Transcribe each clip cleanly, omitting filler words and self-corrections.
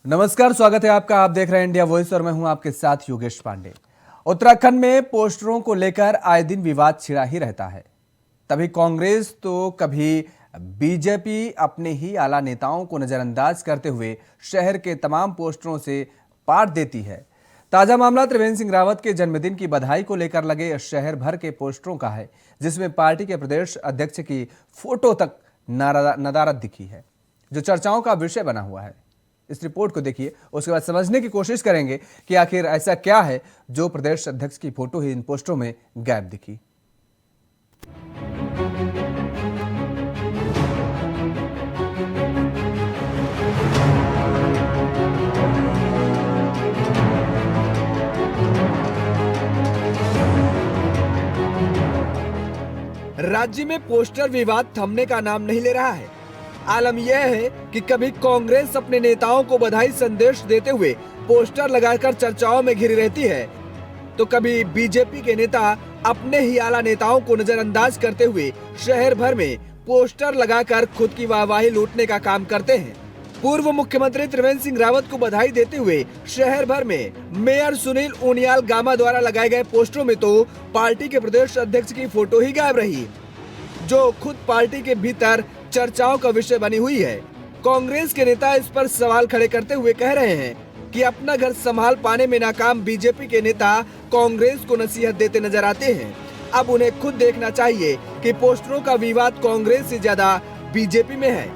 नमस्कार, स्वागत है आपका। आप देख रहे हैं इंडिया वॉइस और मैं हूं आपके साथ योगेश पांडे। उत्तराखंड में पोस्टरों को लेकर आए दिन विवाद छिड़ा ही रहता है। तभी कांग्रेस तो कभी बीजेपी अपने ही आला नेताओं को नजरअंदाज करते हुए शहर के तमाम पोस्टरों से पाट देती है। ताजा मामला त्रिवेंद्र सिंह रावत के जन्मदिन की बधाई को लेकर लगे शहर भर के पोस्टरों का है, जिसमें पार्टी के प्रदेश अध्यक्ष की फोटो तक नदारद दिखी है, जो चर्चाओं का विषय बना हुआ है। इस रिपोर्ट को देखिए, उसके बाद समझने की कोशिश करेंगे कि आखिर ऐसा क्या है जो प्रदेश अध्यक्ष की फोटो ही इन पोस्टरों में गायब दिखी। राज्य में पोस्टर विवाद थमने का नाम नहीं ले रहा है। आलम यह है कि कभी कांग्रेस अपने नेताओं को बधाई संदेश देते हुए पोस्टर लगाकर चर्चाओं में घिरी रहती है, तो कभी बीजेपी के नेता अपने ही आला नेताओं को नजरअंदाज करते हुए शहर भर में पोस्टर लगाकर खुद की वाहवाही लूटने का काम करते हैं। पूर्व मुख्यमंत्री त्रिवेंद्र सिंह रावत को बधाई देते हुए शहर भर में मेयर सुनील उनियाल गामा द्वारा लगाए गए पोस्टरों में तो पार्टी के प्रदेश अध्यक्ष की फोटो ही गायब रही, जो खुद पार्टी के भीतर चर्चाओं का विषय बनी हुई है। कांग्रेस के नेता इस पर सवाल खड़े करते हुए कह रहे हैं कि अपना घर संभाल पाने में नाकाम बीजेपी के नेता कांग्रेस को नसीहत देते नजर आते हैं। अब उन्हें खुद देखना चाहिए कि पोस्टरों का विवाद कांग्रेस से ज्यादा बीजेपी में है।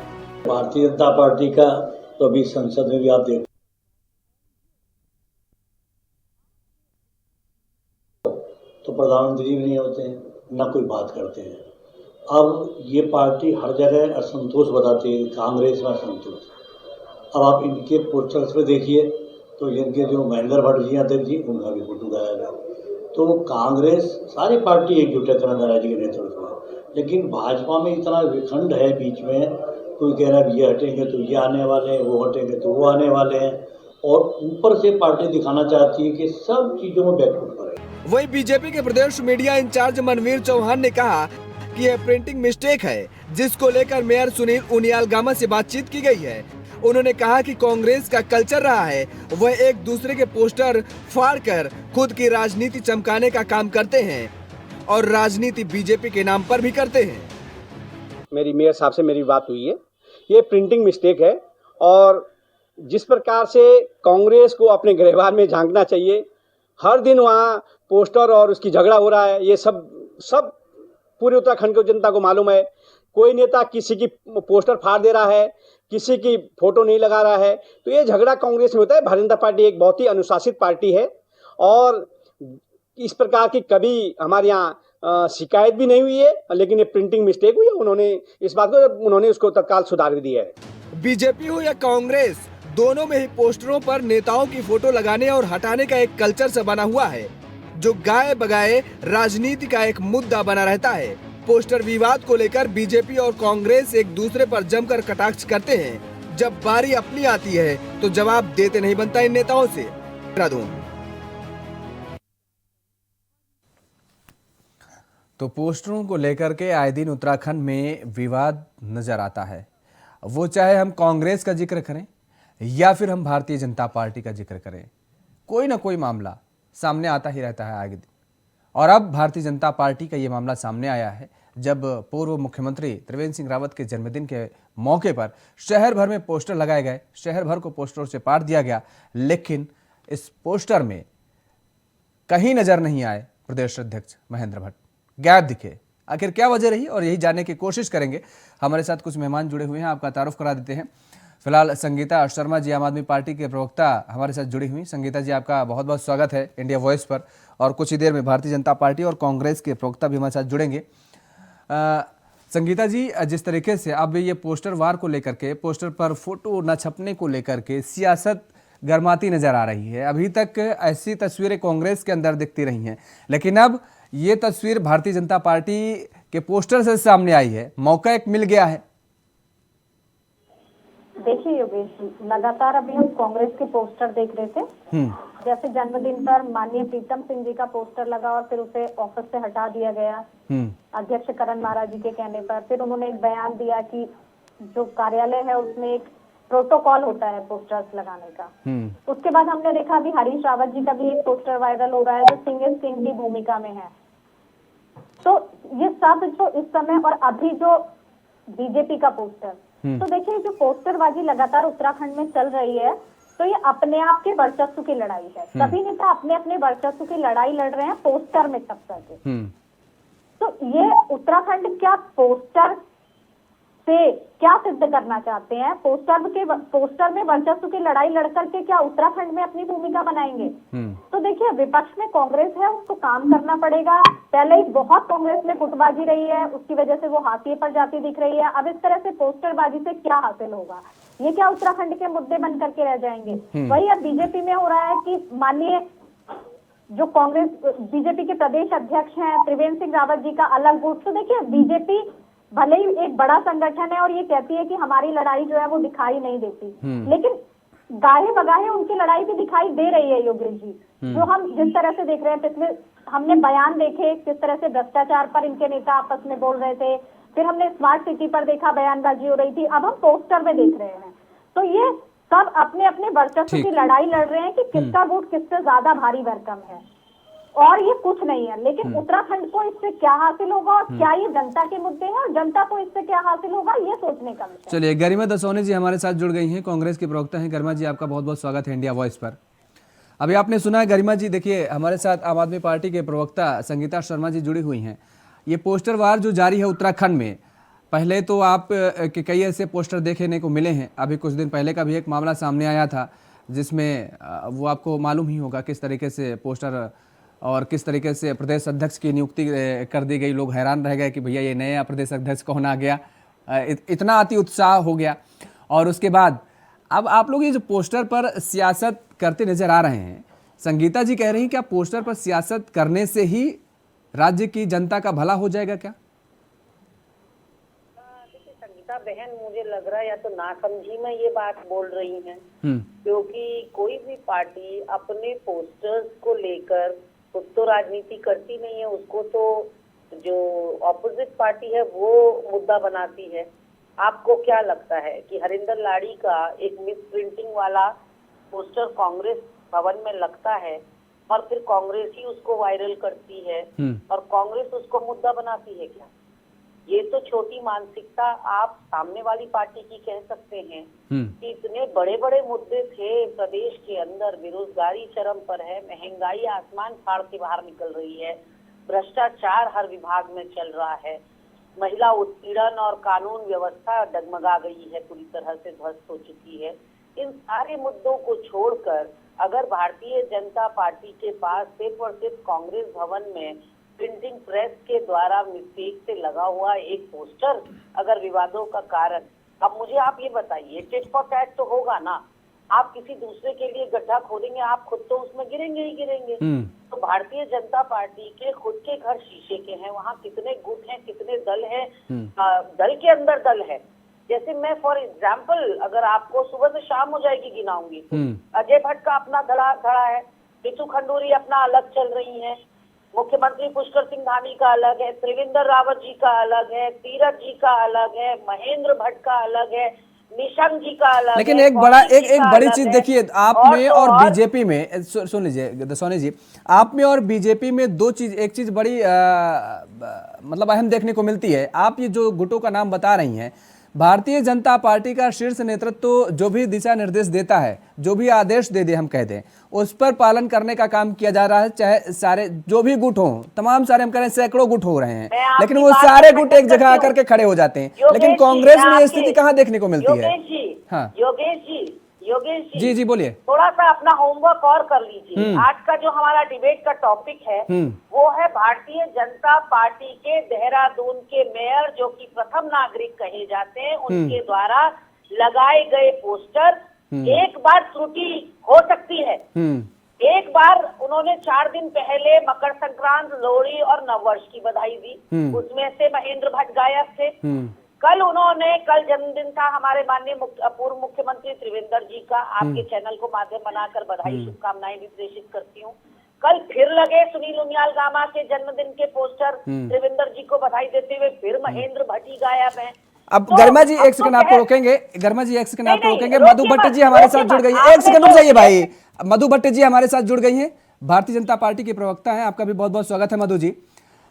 भारतीय जनता पार्टी का तो अभी संसद में भी आप देख तो प्रधानमंत्री भी नहीं होते हैं, ना कोई बात करते हैं। अब ये पार्टी हर जगह असंतोष बताती है, कांग्रेस में असंतोष। अब आप इनके पोस्टर्स पे देखिए तो इनके जो महेंद्र भट्ट जी अध्यक्ष जी, उनका भी फोटो गायब है। तो कांग्रेस सारी पार्टी एकजुट है तरह तरह के नेतृत्व में, लेकिन भाजपा में इतना विखंड है बीच में, कोई कह रहा है ये हटेंगे तो ये आने वाले हैं, वो हटेंगे तो वो आने वाले हैं, और ऊपर से पार्टी दिखाना चाहती है कि सब चीजों में बैकफुट पर है। वही बीजेपी के प्रदेश मीडिया इंचार्ज मनवीर चौहान ने कहा कि यह प्रिंटिंग मिस्टेक है, जिसको लेकर मेयर सुनील उनियाल गामा से बातचीत की गई है। उन्होंने कहा कि कांग्रेस का कल्चर रहा है, वह एक दूसरे के पोस्टर फाड़कर खुद की राजनीति चमकाने का काम करते हैं और राजनीति बीजेपी के नाम पर भी करते हैं। मेरी मेयर साहब से मेरी बात हुई है, ये प्रिंटिंग मिस्टेक है और जिस प्रकार से कांग्रेस को अपने गृहवार में झांकना चाहिए, हर दिन वहाँ पोस्टर और उसकी झगड़ा हो रहा है, ये सब पूरे उत्तराखंड की जनता को मालूम है। कोई नेता किसी की पोस्टर फाड़ दे रहा है, किसी की फोटो नहीं लगा रहा है, तो ये झगड़ा कांग्रेस में होता है। भारतीय जनता पार्टी एक बहुत ही अनुशासित पार्टी है और इस प्रकार की कभी हमारे यहाँ शिकायत भी नहीं हुई है, लेकिन ये प्रिंटिंग मिस्टेक हुई है। उन्होंने उसको तत्काल सुधार भी दिया है। बीजेपी हो या कांग्रेस, दोनों में ही पोस्टरों पर नेताओं की फोटो लगाने और हटाने का एक कल्चर सा बना हुआ है, जो गाए बगाए राजनीति का एक मुद्दा बना रहता है। पोस्टर विवाद को लेकर बीजेपी और कांग्रेस एक दूसरे पर जमकर कटाक्ष करते हैं। जब बारी अपनी आती है तो जवाब देते नहीं बनता इन नेताओं से। तो पोस्टरों को लेकर के आए दिन उत्तराखंड में विवाद नजर आता है, वो चाहे हम कांग्रेस का जिक्र करें या फिर हम भारतीय जनता पार्टी का जिक्र करें, कोई ना कोई मामला सामने आता ही रहता है आगे दिन। और अब भारतीय जनता पार्टी का ये मामला सामने आया है, जब पूर्व मुख्यमंत्री त्रिवेंद्र सिंह रावत के जन्मदिन के मौके पर शहर भर में पोस्टर लगाए गए, शहर भर को पोस्टरों से पाट दिया गया, लेकिन इस पोस्टर में कहीं नजर नहीं आए प्रदेश अध्यक्ष महेंद्र भट्ट, गायब दिखे। आखिर क्या वजह रही, और यही जानने की कोशिश करेंगे। हमारे साथ कुछ मेहमान जुड़े हुए हैं, आपका तारुफ करा देते हैं। फिलहाल संगीता शर्मा जी, आम आदमी पार्टी के प्रवक्ता, हमारे साथ जुड़ी हुई। संगीता जी, आपका बहुत बहुत स्वागत है इंडिया वॉइस पर। और कुछ ही देर में भारतीय जनता पार्टी और कांग्रेस के प्रवक्ता भी हमारे साथ जुड़ेंगे। संगीता जी, जिस तरीके से अब ये पोस्टर वार को लेकर के, पोस्टर पर फोटो न छपने को लेकर के सियासत गर्माती नजर आ रही है। अभी तक ऐसी तस्वीरें कांग्रेस के अंदर दिखती रही हैं, लेकिन अब ये तस्वीर भारतीय जनता पार्टी के पोस्टर से सामने आई है। मौका एक मिल गया है। देखिए योगेश, लगातार अभी हम कांग्रेस के पोस्टर देख रहे थे। जैसे जन्मदिन पर माननीय प्रीतम सिंह जी का पोस्टर लगा और फिर उसे ऑफिस से हटा दिया गया अध्यक्ष करण महाराज जी के कहने पर। फिर उन्होंने एक बयान दिया कि जो कार्यालय है उसमें एक प्रोटोकॉल होता है पोस्टर्स लगाने का। उसके बाद हमने देखा अभी हरीश रावत जी का भी एक पोस्टर वायरल हो रहा है जो सिंह सिंह की भूमिका में है। तो ये सब जो इस समय और अभी जो बीजेपी का पोस्टर, तो देखिए जो पोस्टरबाजी लगातार उत्तराखंड में चल रही है, तो ये अपने आप के वर्चस्व की लड़ाई है। सभी नेता अपने अपने वर्चस्व की लड़ाई लड़ रहे हैं पोस्टर में सब करके। तो ये उत्तराखंड क्या पोस्टर से क्या सिद्ध करना चाहते हैं? पोस्टर में वर्चस्व की लड़ाई लड़ करके क्या उत्तराखंड में अपनी भूमिका बनाएंगे? तो देखिए विपक्ष में कांग्रेस है, उसको काम करना पड़ेगा। पहले ही बहुत कांग्रेस में गुटबाजी रही है, उसकी वजह से वो हाशिए पर जाती दिख रही है। अब इस तरह से पोस्टरबाजी से क्या हासिल होगा? ये क्या उत्तराखंड के मुद्दे बन करके रह जाएंगे? वही अब बीजेपी में हो रहा है कि माननीय जो कांग्रेस बीजेपी के प्रदेश अध्यक्ष हैं त्रिवेंद्र सिंह रावत जी का अलग गुट। तो देखिए बीजेपी भले ही एक बड़ा संगठन है और ये कहती है कि हमारी लड़ाई जो है वो दिखाई नहीं देती, लेकिन गाहे बगाहे उनकी लड़ाई भी दिखाई दे रही है योगेश जी। जो हम जिस तरह से देख रहे हैं, पिछले हमने बयान देखे किस तरह से भ्रष्टाचार पर इनके नेता आपस में बोल रहे थे, फिर हमने स्मार्ट सिटी पर देखा बयानबाजी हो रही थी, अब हम पोस्टर में देख रहे हैं। तो ये सब अपने अपने वर्चस्व की लड़ाई लड़ रहे हैं कि किसका वोट किससे ज्यादा भारी भरकम है, और ये कुछ नहीं है। लेकिन उत्तराखंड को इससे क्या हासिल होगा और क्या ये जनता के मुद्दे हैं और जनता को इससे क्या हासिल होगा, ये सोचने का विषय। चलिए, गरिमा दसौनी जी हमारे साथ जुड़ गई हैं, कांग्रेस की प्रवक्ता हैं। गरिमा जी, आपका बहुत बहुत स्वागत है इंडिया वॉइस पर। अभी आपने सुना है गरिमा जी, देखिए हमारे साथ आम आदमी पार्टी के प्रवक्ता संगीता शर्मा जी जुड़ी हुई हैं। ये पोस्टर वार जो जारी है उत्तराखंड में, पहले तो आप के कई ऐसे पोस्टर देखने को मिले हैं। अभी कुछ दिन पहले का भी एक मामला सामने आया था जिसमें वो आपको मालूम ही होगा किस तरीके से पोस्टर और किस तरीके से प्रदेश अध्यक्ष की नियुक्ति कर दी गई। लोग हैरान रह गए कि भैया ये नया प्रदेश अध्यक्ष कौन आ गया, इतना अति उत्साह हो गया। और उसके बाद अब आप लोग ये जो पोस्टर पर सियासत करते नजर आ रहे हैं, संगीता जी कह रही हैं क्या पोस्टर पर सियासत करने से ही राज्य की जनता का भला हो जाएगा क्या? संगीता बहन, मुझे लग रहा है या तो नासमझी में ये बात बोल रही हैं, क्योंकि कोई भी पार्टी अपने पोस्टर्स को लेकर खुद तो राजनीति करती नहीं है, उसको तो जो ऑपोजिट पार्टी है वो मुद्दा बनाती है। आपको क्या लगता है कि हरिंदर लाड़ी का एक मिस प्रिंटिंग वाला पोस्टर कांग्रेस भवन में लगता है और फिर कांग्रेस ही उसको वायरल करती है और कांग्रेस उसको मुद्दा बनाती है क्या? ये तो छोटी मानसिकता आप सामने वाली पार्टी की कह सकते हैं कि इतने बड़े बड़े मुद्दे थे प्रदेश के अंदर, बेरोजगारी चरम पर है, महंगाई आसमान फाड़ के बाहर निकल रही है, भ्रष्टाचार हर विभाग में चल रहा है, महिला उत्पीड़न और कानून व्यवस्था डगमगा गई है, पूरी तरह से ध्वस्त हो चुकी है। इन सारे मुद्दों को छोड़कर अगर भारतीय जनता पार्टी के पास सिर्फ और सिर्फ कांग्रेस भवन में प्रिंटिंग प्रेस के द्वारा मिस्टेक से लगा हुआ एक पोस्टर अगर विवादों का कारण, अब मुझे आप ये बताइए, टिट फॉर टैट तो होगा ना? आप किसी दूसरे के लिए गड्ढा खोदेंगे, आप खुद तो उसमें गिरेंगे ही गिरेंगे। तो भारतीय जनता पार्टी के खुद के घर शीशे के हैं, वहाँ कितने गुट हैं, कितने दल हैं, दल के अंदर दल है। जैसे मैं फॉर एग्जाम्पल अगर आपको सुबह से शाम हो जाएगी गिनाऊंगी, अजय भट्ट का अपना धड़ा है, ऋतु खंडूरी अपना अलग चल रही है, मुख्यमंत्री पुष्कर सिंह धामी का अलग है, त्रिवेंद्र रावत जी का अलग है, तीरथ जी का अलग है, महेंद्र भट्ट का अलग है, निशंक जी का अलग। लेकिन है, एक बड़ी चीज देखिए, आप में और बीजेपी में, सुन लीजिए दसौनी जी, आप में और बीजेपी में दो चीज, एक चीज बड़ी मतलब अहम देखने को मिलती है। आप ये जो गुटों का नाम बता रही हैं, भारतीय जनता पार्टी का शीर्ष नेतृत्व जो भी दिशा निर्देश देता है, जो भी आदेश दे दे हम कह दें, उस पर पालन करने का काम किया जा रहा है। चाहे सारे जो भी गुट हों, तमाम सारे हम कह रहे हैं सैकड़ों गुट हो रहे हैं, लेकिन वो सारे गुट एक जगह आकर के खड़े हो जाते हैं। लेकिन कांग्रेस में ये स्थिति कहाँ देखने को मिलती है? हाँ योगेश जी जी बोलिए। थोड़ा सा अपना होमवर्क और कर लीजिए। आज का जो हमारा डिबेट का टॉपिक है वो है भारतीय जनता पार्टी के देहरादून के मेयर, जो कि प्रथम नागरिक कहे जाते हैं, उनके द्वारा लगाए गए पोस्टर। एक बार त्रुटि हो सकती है, एक बार उन्होंने 4 दिन पहले मकर संक्रांत, लोहड़ी और नववर्ष की बधाई दी, उसमें से महेंद्र भट्ट गायब थे। कल जन्मदिन था हमारे माननीय पूर्व मुख्यमंत्री त्रिवेंद्र जी का, आपके चैनल को माध्यम बनाकर बधाई शुभकामनाएं भी प्रेषित करती हूँ। कल फिर लगे सुनील उनियाल गामा के जन्मदिन के पोस्टर, त्रिवेंद्र जी को बधाई देते हुए फिर महेंद्र भट्ट ही गायब हैं। अब तो गरिमा जी अब एक तो सेकंड आपको कह- रोकेंगे, गरिमा जी एक सेकंड नहीं, आपको नहीं, रोकेंगे। रोकिए मधु भट्ट मत, जी हमारे रोकिए साथ जुड़ मत। गई हैं, एक आपने सेकंड रुक जो जाइए भाई। मधु भट्ट जी हमारे साथ जुड़ गई हैं, भारतीय जनता पार्टी के प्रवक्ता हैं। आपका भी बहुत बहुत स्वागत है मधु जी।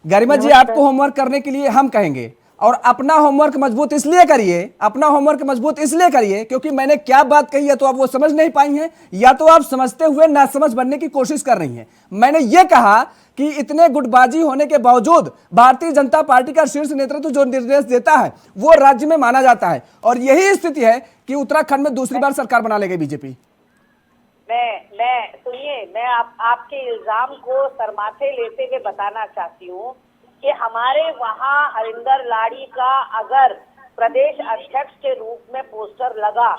गरिमा जी आपको होमवर्क करने के लिए हम कहेंगे, और अपना होमवर्क मजबूत इसलिए करिए, अपना होमवर्क मजबूत इसलिए करिए क्योंकि मैंने क्या बात कही है तो आप वो समझ नहीं पाई हैं, या तो आप समझते हुए नासमझ बनने की कोशिश कर रही हैं। मैंने ये कहा कि इतने गुटबाजी होने के बावजूद भारतीय जनता पार्टी का शीर्ष नेतृत्व जो निर्देश देता है वो राज्य में माना जाता है, और यही स्थिति है कि उत्तराखंड में दूसरी बार सरकार बना लेगी बीजेपी। मैं सुनिए, मैं आपके इल्जाम को सरमाथे लेते हुए बताना चाहती हूँ कि हमारे वहाँ हरिंदर लाड़ी का अगर प्रदेश अध्यक्ष के रूप में पोस्टर लगा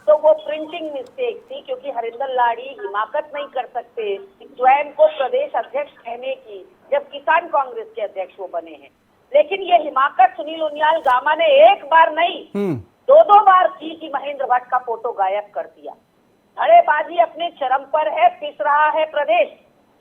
तो वो प्रिंटिंग मिस्टेक थी, क्योंकि हरिंदर लाड़ी हिमाकत नहीं कर सकते स्वयं को प्रदेश अध्यक्ष कहने की, जब किसान कांग्रेस के अध्यक्ष वो बने हैं। लेकिन ये हिमाकत सुनील उनियाल गामा ने एक बार नहीं 2-2 बार की कि महेंद्र भट्ट का फोटो गायब कर दिया। धड़ेबाजी अपने चरम पर है, पिस रहा है प्रदेश।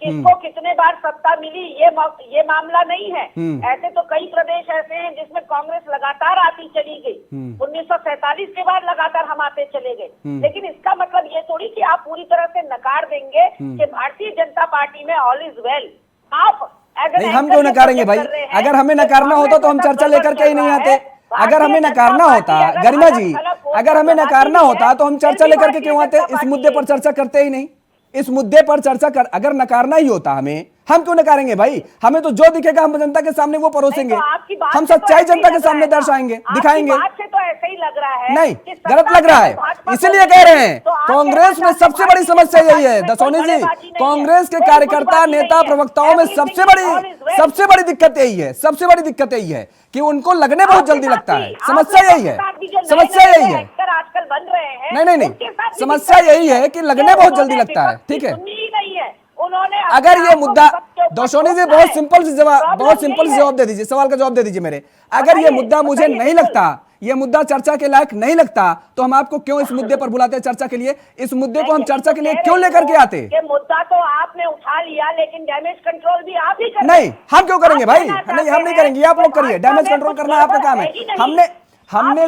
किसको कितने बार सत्ता मिली ये मामला नहीं है। ऐसे तो कई प्रदेश ऐसे हैं जिसमें कांग्रेस लगातार आती चली गई। 1947 के बाद लगातार हम आते चले गए। लेकिन इसका मतलब ये थोड़ी कि आप पूरी तरह से नकार देंगे कि भारतीय जनता पार्टी में ऑल इज वेल। आप नहीं, हम क्यों नकारेंगे भाई? अगर हमें नकारना होता तो हम चर्चा लेकर के ही नहीं आते। अगर हमें नकारना होता, गरिमा जी, अगर हमें नकारना होता तो हम चर्चा लेकर के क्यों आते? इस मुद्दे पर चर्चा करते ही नहीं। इस मुद्दे पर चर्चा कर, अगर नकारना ही होता हमें, हम क्यों नकारेंगे भाई? हमें तो जो दिखेगा हम जनता के सामने वो परोसेंगे, हम सच्चाई जनता के सामने दर्शाएंगे, दिखाएंगे। तो ऐसे ही लग रहा है, नहीं, गलत लग रहा है, इसलिए कह रहे हैं। कांग्रेस में सबसे बड़ी समस्या यही है दसौनी जी, कांग्रेस के कार्यकर्ता, नेता, प्रवक्ताओं में सबसे बड़ी दिक्कत यही है, सबसे बड़ी दिक्कत यही है कि उनको लगने बहुत जल्दी लगता है। समस्या यही है, समस्या यही है। आजकल बन रहे हैं, नहीं, समस्या यही है कि लगने बहुत जल्दी लगता है। ठीक है, उन्होंने अगर ये मुद्दा, दौशौनी जी बहुत सिंपल से जवाब दे दीजिए, सवाल का जवाब दे दीजिए मेरे। अगर ये मुद्दा मुझे नहीं लगता, ये मुद्दा चर्चा के लायक नहीं लगता, तो हम आपको क्यों इस मुद्दे पर बुलाते हैं चर्चा के लिए? इस मुद्दे को हम चर्चा के लिए क्यों लेकर के आते? ये मुद्दा तो आपने उठा लिया, लेकिन डैमेज कंट्रोल भी आप ही करें। नहीं, हम क्यों करेंगे भाई? नहीं, हम नहीं करेंगे, आप लोग करिए। डैमेज कंट्रोल करना आपका काम है। हमने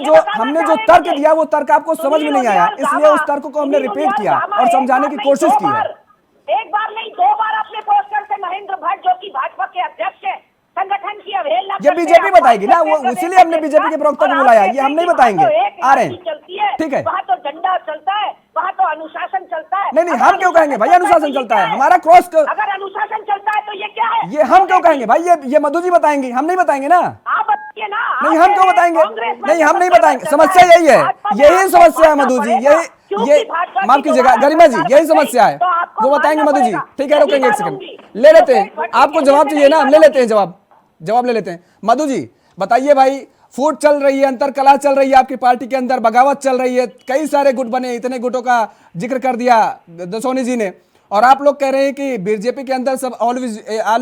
जो तर्क दिया वो तर्क आपको समझ में नहीं आया, इसलिए उस तर्क को हमने रिपीट किया और समझाने की कोशिश की है। एक बार नहीं 2 बार अपने पोस्टर से महेंद्र भट्ट, जो कि भाजपा के अध्यक्ष हैं, संगठन की अवहेलना, ये बीजेपी बताएगी ना, वो इसीलिए हमने बीजेपी के प्रवक्ता को बुलाया, ये हम नहीं बताएंगे। आ रहे हैं, ठीक है, वहाँ तो झंडा चलता है, वहाँ तो अनुशासन चलता है। नहीं, हम क्यों कहेंगे भाई अनुशासन चलता है? हमारा क्रॉस, अगर अनुशासन चलता है तो ये क्या है? ये हम क्यों कहेंगे भाई? ये मधु जी बताएंगे, हम नहीं बताएंगे ना। आप बताइए ना। नहीं, हम क्यों बताएंगे? नहीं, हम नहीं बताएंगे। समस्या यही है, यही समस्या है मधु जी, ये माफ कीजिएगा गरिमा जी, यही समस्या है। वो बताएंगे मधु जी, ठीक है, रोकेंगे एक सेकंड, ले लेते हैं। आपको जवाब चाहिए ना, हम ले लेते हैं जवाब ले लेते हैं। मधु जी बताइए भाई, फूट चल रही है, अंतर कलह चल रही है आपकी पार्टी के अंदर, बगावत चल रही है, कई सारे गुट बने, इतने गुटों का जिक्र कर दिया दसौनी जी ने, और आप लोग कह रहे हैं कि बीजेपी के अंदर सब ऑल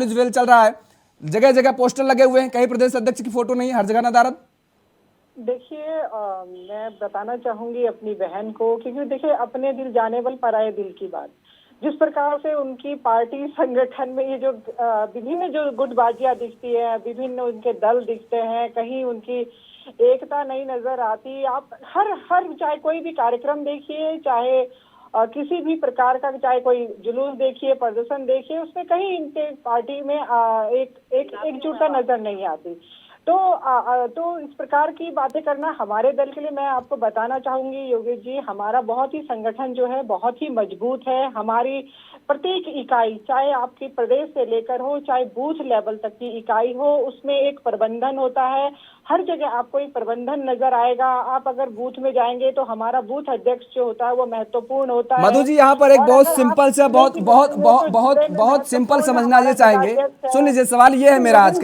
इज वेल चल रहा है, जगह जगह पोस्टर लगे हुए हैं, कहीं प्रदेश अध्यक्ष की फोटो नहीं, हर जगह नदारद। देखिए, मैं बताना चाहूंगी अपनी बहन को, क्योंकि देखिए अपने दिल जाने बल पराए दिल की बात। जिस प्रकार से उनकी पार्टी संगठन में ये जो विभिन्न जो गुटबाजियां दिखती है, विभिन्न उनके दल दिखते हैं, कहीं उनकी एकता नहीं नजर आती। आप हर चाहे कोई भी कार्यक्रम देखिए, चाहे किसी भी प्रकार का, चाहे कोई जुलूस देखिए, प्रदर्शन देखिए, उसमें कहीं इनके पार्टी में एकजुटता नजर नहीं आती। तो इस प्रकार की बातें करना हमारे दल के लिए, मैं आपको बताना चाहूंगी योगेश जी, हमारा बहुत ही संगठन जो है बहुत ही मजबूत है। हमारी प्रत्येक इकाई, चाहे आपकी प्रदेश से लेकर हो, चाहे बूथ लेवल तक की इकाई हो, उसमें एक प्रबंधन होता है। हर जगह आपको एक प्रबंधन नजर आएगा। आप अगर बूथ में जाएंगे तो हमारा बूथ अध्यक्ष जो होता है वो महत्वपूर्ण होता है। मधु जी यहाँ पर एक बहुत सिंपल से बहुत सिंपल समझना ये चाहेंगे, सुन लीजिए, सवाल ये है मेरा आज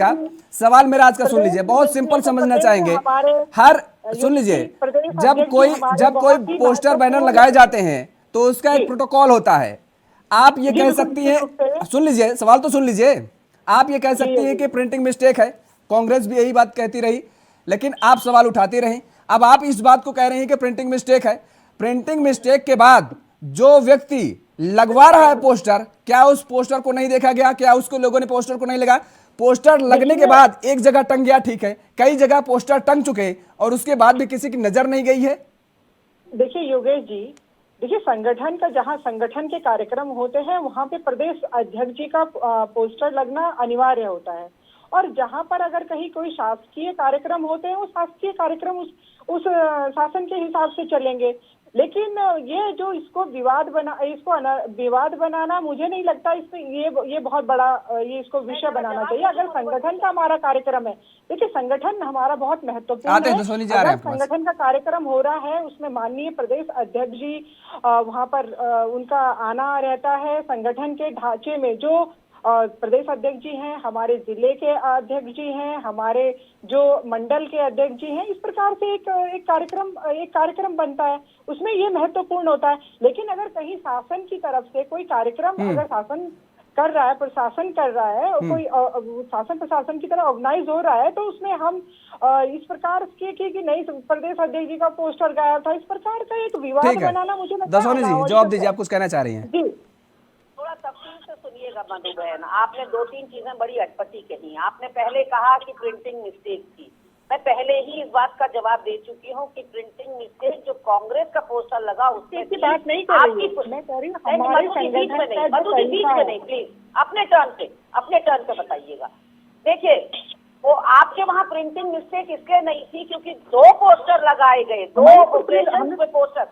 का सुन लीजिए, बहुत सिंपल समझना चाहेंगे। सुन लीजिए, जब कोई पोस्टर बैनर लगाए जाते हैं तो उसका एक प्रोटोकॉल होता है। आप ये कह सकती हैं, सुन लीजिए, सवाल तो सुन लीजिए, आप ये कह सकती हैं कि प्रिंटिंग मिस्टेक है, कांग्रेस भी यही बात कहती रही, लेकिन आप सवाल उठाती रहीं। अब आप इस बात को कह रहे हैं कि प्रिंटिंग मिस्टेक है। प्रिंटिंग मिस्टेक के बाद जो व्यक्ति लगवा रहा है पोस्टर, क्या उस पोस्टर को नहीं देखा गया? क्या उसको लोगों ने पोस्टर को नहीं लगा? पोस्टर लगने के बाद एक जगह टंग गया, ठीक है, कई जगह पोस्टर टंग चुके और उसके बाद भी किसी की नजर नहीं गई है। देखिए योगेश जी, देखिए संगठन का, जहाँ संगठन के कार्यक्रम होते हैं वहाँ पे प्रदेश अध्यक्ष जी का पोस्टर लगना अनिवार्य होता है, और जहाँ पर अगर कहीं कोई शासकीय कार्यक्रम होते हैं वो शासकीय कार्यक्रम उस शासन के हिसाब से चलेंगे। लेकिन ये जो इसको विवाद बनाना मुझे नहीं लगता, इसमें ये बहुत बड़ा ये इसको विषय बनाना चाहिए। अगर संगठन का हमारा कार्यक्रम है, देखिए संगठन हमारा बहुत महत्वपूर्ण है। अगर संगठन का कार्यक्रम हो रहा है उसमें माननीय प्रदेश अध्यक्ष जी वहाँ पर उनका आना रहता है। संगठन के ढांचे में जो प्रदेश अध्यक्ष जी हैं, हमारे जिले के अध्यक्ष जी हैं, हमारे जो मंडल के अध्यक्ष जी हैं, इस प्रकार से एक कार्यक्रम बनता है, उसमें ये महत्वपूर्ण होता है। लेकिन अगर कहीं शासन की तरफ से कोई कार्यक्रम अगर शासन कर रहा है, प्रशासन कर रहा है, कोई शासन प्रशासन की तरह ऑर्गेनाइज हो रहा है, तो उसमें हम इस प्रकार कि नहीं प्रदेश अध्यक्ष जी का पोस्टर गायब था, इस प्रकार का एक विवाद बनाना मुझे लगता है। दसौनी जी जवाब दीजिए, आप कुछ कहना चाह रही हैं? जी थोड़ा तफसील से सुनिएगा मधु बहन, आपने 2-3 चीजें बड़ी अटपटी कही। आपने पहले कहा कि प्रिंटिंग मिस्टेक थी, मैं पहले ही इस बात का जवाब दे चुकी हूँ कि प्रिंटिंग मिस्टेक जो कांग्रेस का पोस्टर लगा उसकी बात नहीं कर रही हूँ, मैं कह रही हूँ हमारे मधु जी बीच में नहीं, प्लीज अपने टर्न पे बताइएगा। देखिए वो आपके वहाँ प्रिंटिंग मिस्टेक इसलिए नहीं थी क्योंकि 2 पोस्टर लगाए गए, 2 ऑपरेशन पे पोस्टर।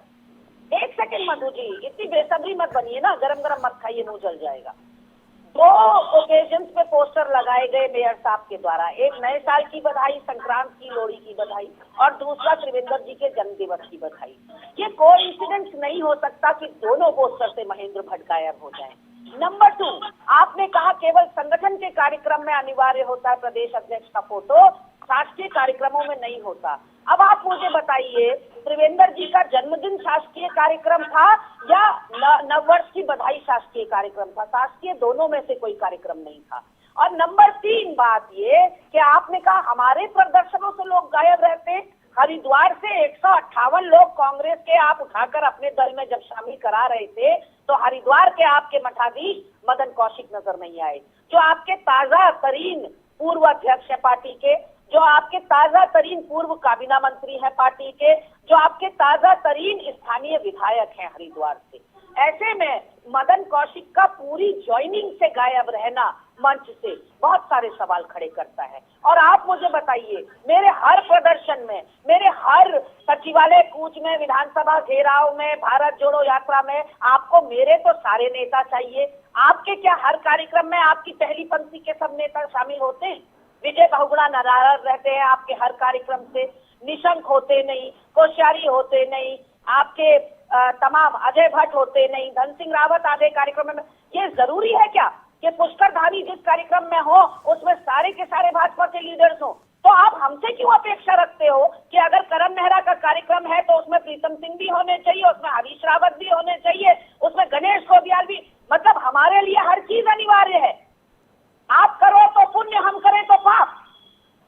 एक सेकंड मधु जी, इतनी बेसब्री मत बनिए ना, गरम गरम मत खाइए, मुंह जल जाएगा। 2 ओकेजन्स पे पोस्टर लगाए गए मेयर साहब के द्वारा, एक नए साल की बधाई, संक्रांत की, लोहड़ी की बधाई, और दूसरा त्रिवेंद्र जी के जन्म दिवस की बधाई। ये कोइंसिडेंस नहीं हो सकता कि दोनों पोस्टर से महेंद्र भट्ट गायब हो जाए। नंबर 2, आपने कहा केवल संगठन के कार्यक्रम में अनिवार्य होता है प्रदेश अध्यक्ष का फोटो, शासकीय कार्यक्रमों में नहीं होता। अब आप मुझे बताइए, त्रिवेंद्र जी का जन्मदिन शासकीय कार्यक्रम था या नववर्ष की बधाई शासकीय कार्यक्रम था? शासकीय दोनों में से कोई कार्यक्रम नहीं था। और नंबर 3 बात ये कि आपने कहा हमारे प्रदर्शनों से लोग गायब रहते। हरिद्वार से 158 लोग कांग्रेस के आप उठाकर अपने दल में जब शामिल करा रहे थे तो हरिद्वार के आपके मठाधीश मदन कौशिक नजर नहीं आए, जो आपके ताजा तरीन पूर्व अध्यक्ष है पार्टी के, जो आपके ताजा तरीन पूर्व काबीना मंत्री है पार्टी के, जो आपके ताजा तरीन स्थानीय विधायक हैं हरिद्वार से। ऐसे में मदन कौशिक का पूरी ज्वाइनिंग से गायब रहना मंच से बहुत सारे सवाल खड़े करता है। और आप मुझे बताइए, मेरे हर प्रदर्शन में, मेरे हर सचिवालय कूच में, विधानसभा घेराव में, भारत जोड़ो यात्रा में, आपको मेरे तो सारे नेता चाहिए। आपके क्या हर कार्यक्रम में आपकी पहली पंक्ति के सब नेता शामिल होते हैं? विजय बहुगुणा नाराज रहते हैं आपके हर कार्यक्रम से, निशंक होते नहीं, कोश्यारी होते नहीं, आपके तमाम अजय भट्ट होते नहीं, धन सिंह रावत आधे कार्यक्रम में। ये जरूरी है क्या कि पुष्कर धामी जिस कार्यक्रम में हो उसमें सारे के सारे भाजपा के लीडर्स हो? तो आप हमसे क्यों अपेक्षा रखते हो कि अगर करण मेहरा का कार्यक्रम है तो उसमें प्रीतम सिंह भी होने चाहिए, उसमें हरीश रावत भी होने चाहिए, उसमें गणेश गोबियाल भी? मतलब हमारे लिए हर चीज अनिवार्य है। आप करो तो पुण्य, हम करें तो पाप।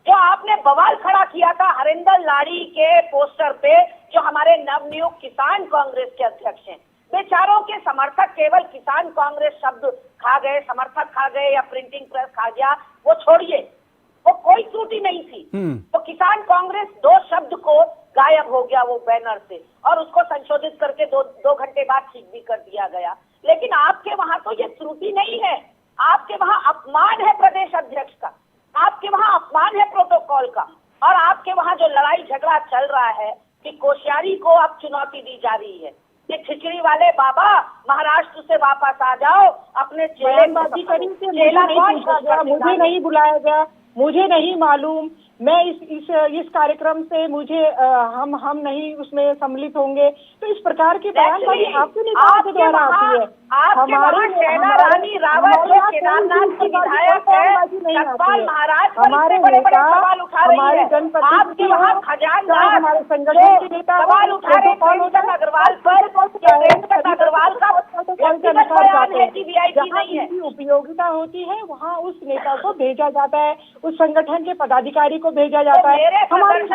जो आपने बवाल खड़ा किया था हरिंदर लाड़ी के पोस्टर पे, जो हमारे नवनियुक्त किसान कांग्रेस के अध्यक्ष हैं, बेचारों के समर्थक केवल किसान कांग्रेस शब्द खा गए, समर्थक खा गए या प्रिंटिंग प्रेस खा गया, वो छोड़िए, वो कोई त्रुटि नहीं थी। तो किसान कांग्रेस 2 शब्द को गायब हो गया वो बैनर से, और उसको संशोधित करके 2 घंटे बाद ठीक भी कर दिया गया। लेकिन आपके वहां तो ये त्रुटि नहीं है, आपके वहां अपमान है प्रदेश अध्यक्ष का, आपके वहां अपमान है प्रोटोकॉल का, और आपके वहां जो लड़ाई झगड़ा चल रहा है कि कोश्यारी को अब चुनौती दी जा रही है कि खिचड़ी वाले बाबा महाराष्ट्र से वापस आ जाओ, अपने बयानबाजी करी से मुझे नहीं बुलाया गया, मुझे नहीं मालूम, मैं इस कार्यक्रम से मुझे हम नहीं उसमें सम्मिलित होंगे। तो इस प्रकार की बयानबाजी आपके नेताओं के द्वारा आती है। हमारे रानी रावत जो केदारनाथ की विधायक है, सतपाल महाराज पर बड़े-बड़े सवाल उठा रही है। आपके वहाँ खजानदार हमारे संगठन के नेता सवाल उठा रहे हैं अग्रवाल पर, अग्रवाल का व्यक्तिगत बयान है कि वीआईपी नहीं है। उपयोगिता होती है वहाँ उस नेता को भेजा जाता है, उस संगठन के पदाधिकारी को भेजा जाता है। हमारे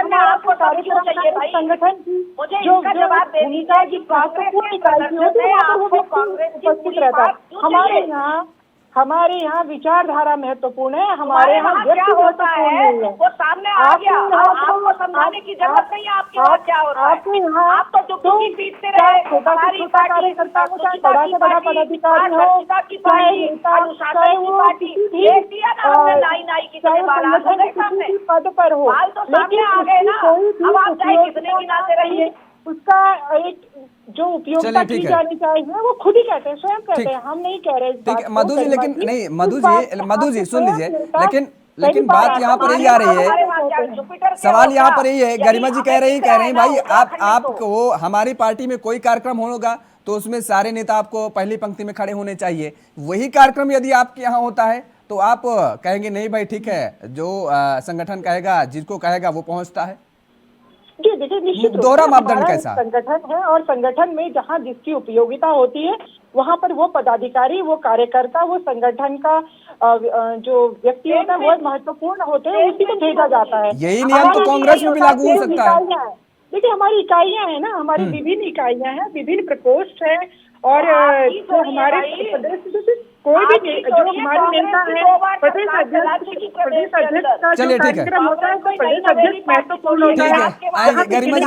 संगठन की मुझे जो इसका जवाब दे भूमिका की महत्वपूर्ण इकाई होती है वहाँ पर वो व्यक्ति उपस्थित रहता है। हमारे यहाँ हमारे यहाँ विचारधारा महत्वपूर्ण है, हमारे यहाँ क्या व्यक्ति होता है महत्वपूर्ण नहीं है। वो सामने आ गया, आपको समझाने की जरूरत नहीं है आपके वहाँ क्या होता है। आप तो चुपकी पीटते रहे, हमारी कार्यकर्ता हो, चाहे बड़ा से बड़ा पदाधिकारी हो, चाहे अनुशासन की पार्टी, देख दिया ना हमने नाई नाई की तरह बाल आ गए सामने, किसी पद पर हो, बाल तो सामने आ गए ना। अब आप चाहे कितने गिनाते रहिए, उसका एक जो उपयोगिता चलिए, की ठीक है। जानी चाहिए वो खुद ही कहते हैं, स्वयं कहते हैं, हम नहीं कह रहे इस ठीक बात है को, मधु जी, गरिमा लेकिन जी। नहीं इस मधु बात जी, को मधु जी आपके सुन लीजिए, स्वयं नेता लेकिन कई बार बात यहाँ पर यही आ रही है, सवाल यहाँ पर यही है, गरिमा जी कह रही हैं भाई आपको हमारी पार्टी में कोई कार्यक्रम होगा तो उसमें सारे नेता आपको पहली पंक्ति में खड़े होने चाहिए। वही कार्यक्रम यदि आपके यहाँ होता है तो आप कहेंगे नहीं भाई ठीक है, जो संगठन कहेगा, जिसको कहेगा वो पहुंचता है। जी देखिए, निश्चित रूप से दोहरा मापदंड हमारा कैसा? संगठन है और संगठन में जहाँ जिसकी उपयोगिता होती है वहाँ पर वो पदाधिकारी, वो कार्यकर्ता, वो संगठन का जो व्यक्ति होता है वो महत्वपूर्ण होते हैं, उसी को भेजा जाता है। यही नियम तो कांग्रेस में भी लागू हो सकता है। देखिए हमारी इकाइयां हैं ना, हमारी विभिन्न इकाइयां हैं, विभिन्न प्रकोष्ठ है, और जो हमारे प्रदेश कोई भी जो हमारे नेता है, प्रदेश अध्यक्ष का जो चलिए, ठीक है। कार्यक्रम होता है तो प्रदेश अध्यक्ष महत्वपूर्ण होता ठीक है। है, आएंगे गरिमा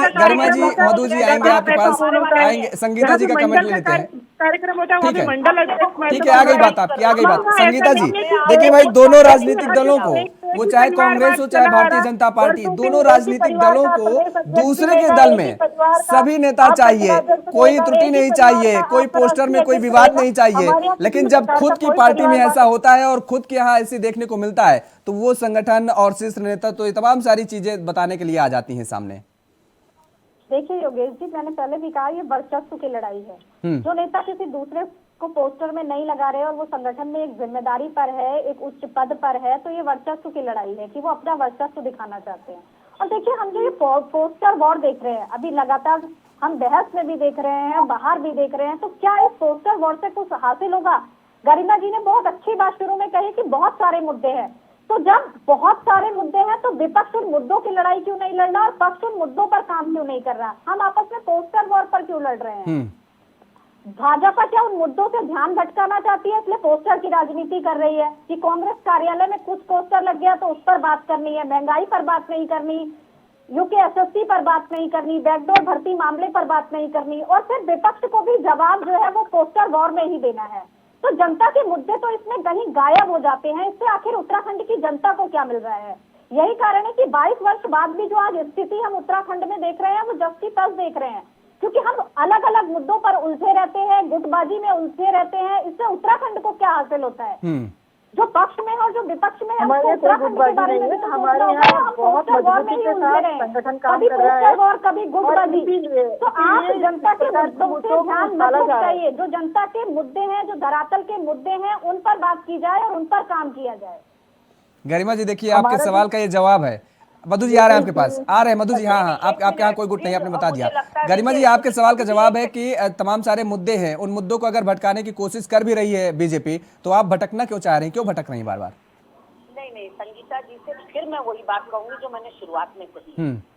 जी, मधु जी आएंगे आपके पास, आएंगे। संगीता जी का कमेंट ले लेते हैं। कार्यक्रम होता है ठीक है, मंडल अध्यक्ष ठीक है, आ गई बात आपकी, आ गई बात। संगीता जी देखिए भाई, दोनों राजनीतिक दलों को, वो चाहे कांग्रेस हो चाहे भारतीय जनता पार्टी, दोनों राजनीतिक दलों को दूसरे के दल में सभी नेता चाहिए, कोई त्रुटि नहीं चाहिए, कोई पोस्टर में कोई विवाद नहीं चाहिए। लेकिन जब खुद की पार्टी में ऐसा होता है और खुद के यहाँ ऐसे देखने को मिलता है तो वो संगठन और शीर्ष नेता तो ये तमाम सारी चीजें बताने के लिए आ जाती हैं सामने। देखिए योगेश जी, मैंने पहले भी कहा, ये वर्चस्व की लड़ाई है। जो नेता किसी दूसरे को पोस्टर में नहीं लगा रहे और वो संगठन में एक जिम्मेदारी पर है, एक उच्च पद पर है, तो ये वर्चस्व की लड़ाई है कि वो अपना वर्चस्व दिखाना चाहते हैं। और देखिए, हम जो ये पोस्टर वॉर देख रहे हैं अभी लगातार, हम बहस में भी देख रहे हैं, बाहर भी देख रहे हैं, तो क्या इस पोस्टर वॉर से कुछ हासिल होगा? गरिमा जी ने बहुत अच्छी बात शुरू में कही कि बहुत सारे मुद्दे हैं, तो जब बहुत सारे मुद्दे हैं तो विपक्ष उन मुद्दों की लड़ाई क्यों नहीं लड़ रहा और पक्ष उन मुद्दों पर काम क्यों नहीं कर रहा? हम आपस में पोस्टर वॉर पर क्यों लड़ रहे हैं? भाजपा क्या उन मुद्दों से ध्यान भटकाना चाहती है, इसलिए पोस्टर की राजनीति कर रही है कि कांग्रेस कार्यालय में कुछ पोस्टर लग गया तो उस पर बात करनी है, महंगाई पर बात नहीं करनी, यूकेएसएससी पर बात नहीं करनी, बैकडोर भर्ती मामले पर बात नहीं करनी, और फिर विपक्ष को भी जवाब जो है वो पोस्टर वॉर में ही देना है। तो जनता के मुद्दे तो इसमें कहीं गायब हो जाते हैं। इससे आखिर उत्तराखंड की जनता को क्या मिल रहा है? यही कारण है कि 22 वर्ष बाद भी जो आज स्थिति हम उत्तराखंड में देख रहे हैं वो जस की तस देख रहे हैं, क्योंकि हम अलग अलग मुद्दों पर उलझे रहते हैं, गुटबाजी में उलझे रहते हैं। इससे उत्तराखंड को क्या हासिल होता है? जो पक्ष में और जो विपक्ष में है, हमारे उत्तराखंड के बारे में हमारे यहाँ बहुत मजबूती के साथ संगठन काम कर रहा है, और कभी गुटबाजी। तो आप जनता के मुद्दों से ध्यान मत भटकाइए। जो जनता के मुद्दे हैं, जो धरातल के मुद्दे हैं, उन पर बात की जाए और उन पर काम किया जाए। गरिमा जी देखिए, आपके सवाल का ये जवाब है। मधु जी आ रहे हैं आपके पास, आ रहे हैं मधु जी। हाँ, आपके यहाँ कोई गुट नहीं, आपने बता दिया। गरिमा जी, आपके सवाल का जवाब है कि तमाम सारे मुद्दे हैं, उन मुद्दों को अगर भटकाने की कोशिश कर भी रही है बीजेपी, तो आप भटकना क्यों चाह रहे हैं, क्यों भटक रही हैं बार बार? नहीं, संगीता जी से फिर मैं वही बात कहूंगी जो मैंने शुरुआत में कही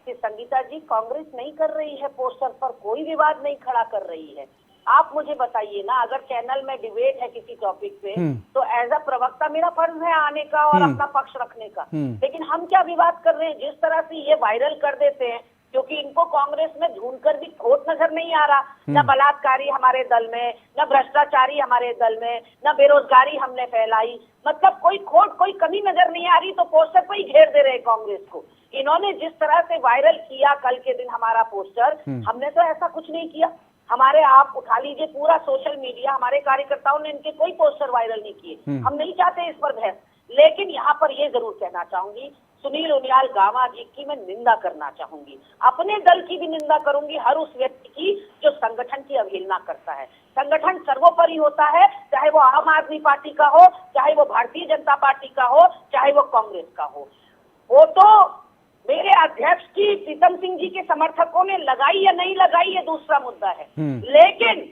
कि संगीता जी, कांग्रेस नहीं कर रही है पोस्टर पर कोई विवाद नहीं खड़ा कर रही है। आप मुझे बताइए ना, अगर चैनल में डिबेट है किसी टॉपिक पे, तो एज अ प्रवक्ता मेरा फर्ज है आने का और अपना पक्ष रखने का। लेकिन हम क्या विवाद कर रहे हैं? जिस तरह से ये वायरल कर देते हैं, क्योंकि इनको कांग्रेस में ढूंढकर भी खोट नजर नहीं आ रहा, न बलात्कारी हमारे दल में, न भ्रष्टाचारी हमारे दल में, न बेरोजगारी हमने फैलाई, मतलब कोई खोट, कोई कमी नजर नहीं आ रही, तो पोस्टर पर ही घेर दे रहे कांग्रेस को। इन्होंने जिस तरह से वायरल किया कल के दिन हमारा पोस्टर, हमने तो ऐसा कुछ नहीं किया। हमारे, आप उठा लीजिए पूरा सोशल मीडिया, हमारे कार्यकर्ताओं ने इनके कोई पोस्टर वायरल नहीं किए। हम नहीं चाहते इस पर बहस, लेकिन यहाँ पर ये जरूर कहना चाहूंगी, सुनील उनियाल गामा जी की मैं निंदा करना चाहूंगी, अपने दल की भी निंदा करूंगी, हर उस व्यक्ति की जो संगठन की अवहेलना करता है। संगठन सर्वोपरि होता है, चाहे वो आम आदमी पार्टी का हो, चाहे वो भारतीय जनता पार्टी का हो, चाहे वो कांग्रेस का हो। वो तो मेरे अध्यक्ष की प्रीतम सिंह जी के समर्थकों ने लगाई या नहीं लगाई, ये दूसरा मुद्दा है, लेकिन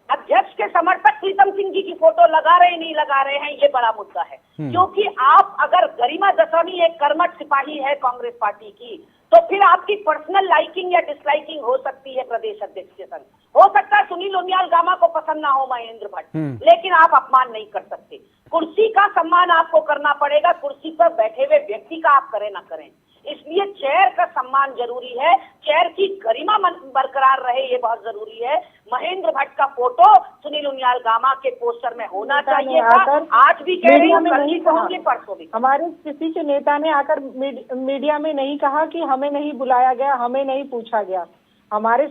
अध्यक्ष के समर्थक प्रीतम सिंह जी की फोटो लगा रहे नहीं लगा रहे हैं, ये बड़ा मुद्दा है। क्योंकि आप, अगर गरिमा दसानी एक कर्मठ सिपाही है कांग्रेस पार्टी की, तो फिर आपकी पर्सनल लाइकिंग या डिसलाइकिंग हो सकती है प्रदेश अध्यक्ष के संग। हो सकता है सुनील उनियाल गामा को पसंद ना हो महेंद्र भट्ट, लेकिन आप अपमान नहीं कर सकते। कुर्सी का सम्मान आपको करना पड़ेगा, कुर्सी पर बैठे हुए व्यक्ति का आप करें ना करें। इसलिए चेयर का सम्मान जरूरी है, चेयर की गरिमा बरकरार रहे ये बहुत जरूरी है। महेंद्र भट्ट का फोटो सुनील उनियाल गामा के पोस्टर में होना चाहिए था। आज भी कह रही हूँ, कल भी कहूंगी, परसों भी। हमारे किसी के नेता ने आकर मीडिया में नहीं कहा कि हमें नहीं बुलाया गया, हमें नहीं पूछा गया। हमारे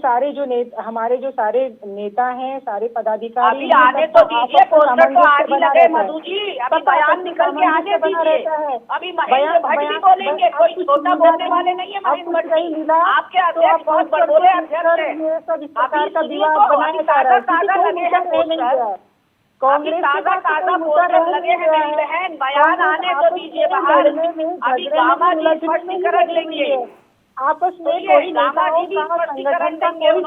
जो सारे नेता हैं, सारे पदाधिकारी, अभी आने तो दीजिए, पोस्टर तो आज ही लगे मधु जी, अभी बयान निकल के आने दीजिए। अभी महेंद्र भट्ट भी बोलेंगे, कोई छोटा बोलने वाले नहीं है महेंद्र भट्ट जी। आपके अध्यक्ष बहुत बड़े अध्यक्ष है। अभी ताजा ताजा लगे हैं पोस्टर, कांग्रेस ताजा पोस्टर लगे हैं मेरी बहन। बयान आने तो दीजिए बाहर। अभी गामा जी स्पष्टीकरण लेंगे, आपस में कोई नेताओं का संगठन का कोई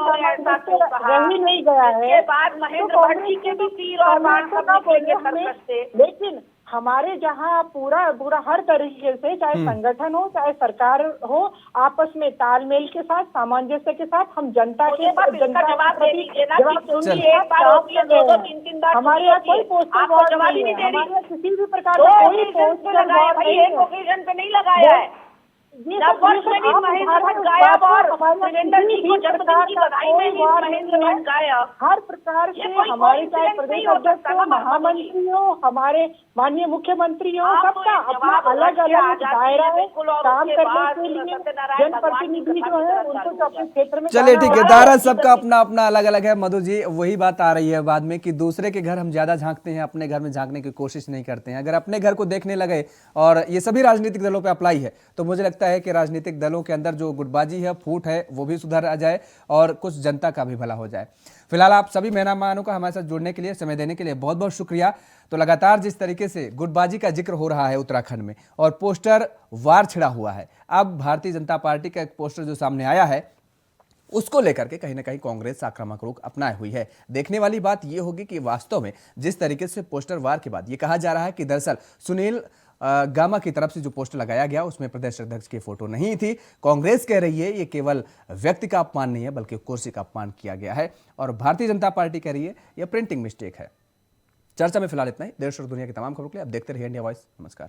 रह ही नहीं गया है। इसके बाद महेंद्र भट्ट जी के भी तीर और बाण सब निकलेंगे सर्कस से। लेकिन हमारे जहाँ पूरा हर तरीके से, चाहे संगठन हो चाहे सरकार हो, आपस में तालमेल के साथ, सामंजस्य के साथ हम जनता के जवाब दे दीजिए ना कि एक बार होती है, 2-2, 3-3 बार हमारे यहाँ कोई पोस्टर वॉर नहीं है, हमारे यहाँ किसी भी प्रकार का कोई पोस्टर वॉर नहीं है। एक ओकेजन पे नहीं लगाया है। जब वर्ष में भी महेंद्र भट्ट गायब और सुरेंद्र जी को जन्मदिन की बधाई में भी महेंद्र भट्ट गायब। हर प्रकार से हमारे चाहे प्रदेश अध्यक्ष हो, महामंत्री हो, हमारे माननीय मुख्यमंत्री हो, सबका अपना अलग अलग दायरा है काम करने के लिए। जनप्रतिनिधि जो है उनको तो अपने क्षेत्र में, चलिए ठीक है, दायरा सबका अपना अपना अलग अलग है। मधु जी, वही बात आ रही है बाद में कि दूसरे के घर हम ज्यादा झांकते हैं, अपने घर में झांकने की कोशिश नहीं करते हैं। अगर अपने घर को देखने लगे, और ये सभी राजनीतिक दलों पे अप्लाई है, तो मुझे लगता है कि राजनीतिक दलों के अंदर जो गुटबाजी है, फूट है, वो भी सुधर आ जाए और कुछ जनता का भी भला हो जाए। फिलहाल आप सभी मेहमानों का हमारे साथ जुड़ने के लिए, समय देने के लिए बहुत बहुत शुक्रिया। तो लगातार जिस तरीके से गुटबाजी का जिक्र हो रहा है उत्तराखंड में और पोस्टर वार छिड़ा हुआ है, अब भारतीय जनता पार्टी का एक पोस्टर जो सामने आया है, उसको लेकर के कहीं ना कहीं कांग्रेस आक्रामक रुख अपनाए हुई है। देखने वाली बात यह होगी कि वास्तव में जिस तरीके से पोस्टर वार के बाद ये कहा जा रहा है कि दरअसल सुनील गामा की तरफ से जो पोस्टर लगाया गया उसमें प्रदेश अध्यक्ष की फोटो नहीं थी। कांग्रेस कह रही है ये केवल व्यक्ति का अपमान नहीं है, बल्कि कुर्सी का अपमान किया गया है, और भारतीय जनता पार्टी कह रही है यह प्रिंटिंग मिस्टेक है। चर्चा में फिलहाल इतना ही। देश और दुनिया की तमाम खबरों के लिए आप देखते रहिए इंडिया वॉइस। नमस्कार।